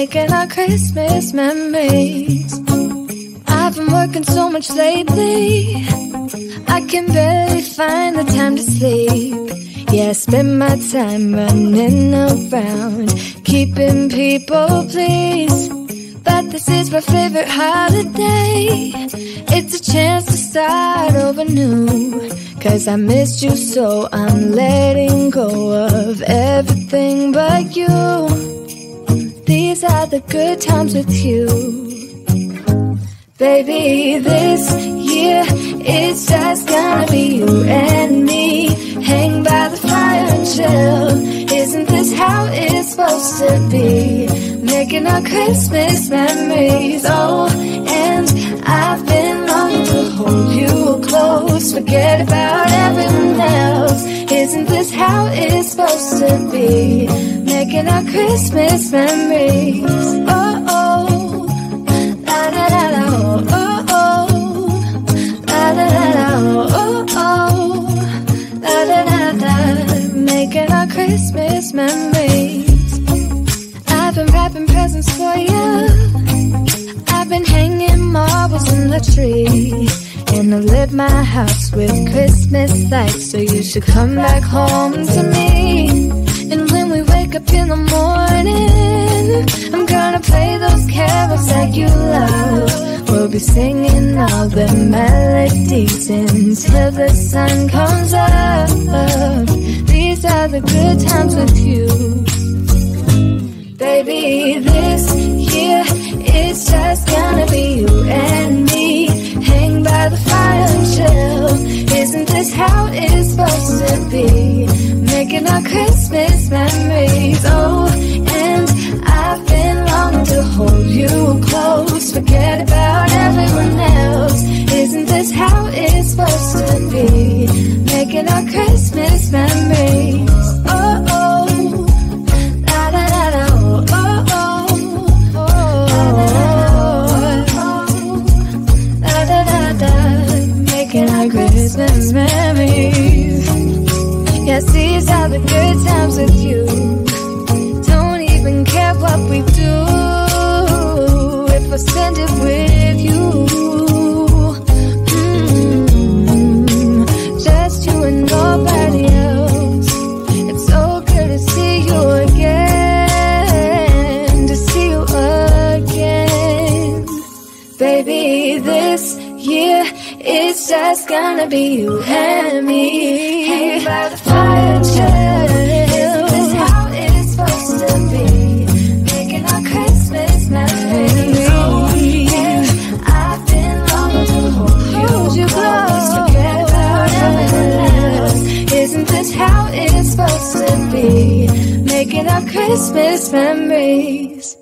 making our Christmas memories. I've been working so much lately, I can barely find the time to sleep. Yeah, I spend my time running around, keeping people pleased. But this is my favorite holiday. It's a chance to start over new. 'Cause I missed you, so I'm letting go of everything but you. These are the good times with you. Baby, this year it's just gonna be you and me. Hang by the fire and chill. Isn't this how it's supposed to be? Making our Christmas memories. Oh, and I've been longing to hold you close. Forget about everyone else. Isn't this how it's supposed to be? Making our Christmas memories. Oh, oh, la la la la, oh, oh, la la la la, oh, oh, la la la la. Making our Christmas memories. I've been wrapping presents for you. I've been hanging marbles in the tree. And I've lit my house with Christmas lights. So you should come back home to me. And when we wake up in the morning, I'm gonna play those carols that you love. We'll be singing all the melodies until the sun comes up. These are the good times with you. Baby, this year it's just gonna be you and me. Hang by the fire and chill. Isn't this how it's supposed to be? Making our Christmas memories. Oh, and I've been longing to hold you close. Forget about everyone else. Isn't this how it's supposed to be? Making our Christmas memories. Oh, oh, la la la la, oh, oh, oh, la la la la. Making our Christmas memories. Yes, these are the good times with you. Don't even care what we do if I spend it with you. Just you and nobody else. It's so good to see you again, to see you again. Baby, this year it's just gonna be you and me. Hang by the fire and chill. Isn't this how it's supposed to be? Making our Christmas memories. Oh, yeah. I've been longing to hold you close. Forget about everyone else. Isn't this how it's supposed to be? Making our Christmas memories.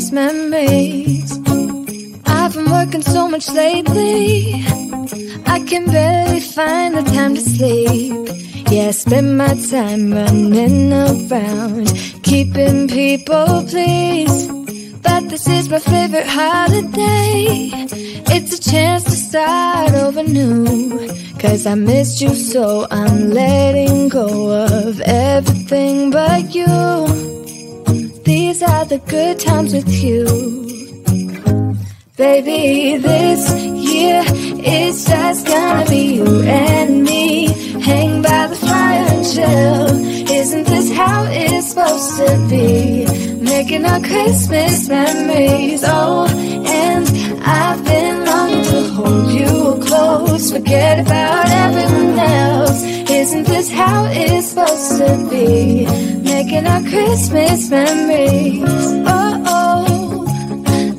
Christmas memories. I've been working so much lately, I can barely find the time to sleep. Yeah, I spend my time running around, keeping people pleased. But this is my favorite holiday. It's a chance to start over new. 'Cause I missed you, so I'm letting go of everything but you. These are the good times with you. Baby, this year it's just gonna be you and me. Hang by the fire and chill. Isn't this how it's supposed to be? Making our Christmas memories. Oh, and I've been longing to hold you close. Forget about everyone else. Isn't this how it's supposed to be? Making our Christmas memories. Oh, oh,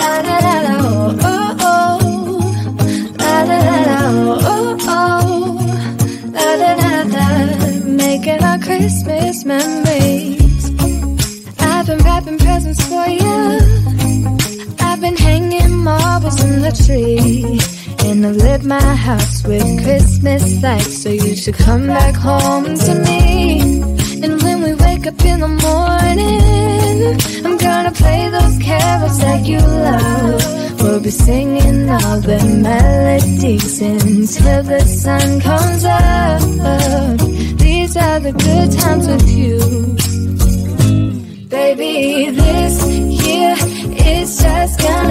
la da da da, oh, oh, la da da da, oh, oh, la da da da. Making our Christmas memories. I've been wrapping presents for you. I've been hanging marbles in the tree. And I've lit my house with Christmas lights. So you should come back home to me. And when we wake up in the morning, I'm gonna play those carols that you love. We'll be singing all the melodies until the sun comes up. These are the good times with you. Baby, this year it's just gonna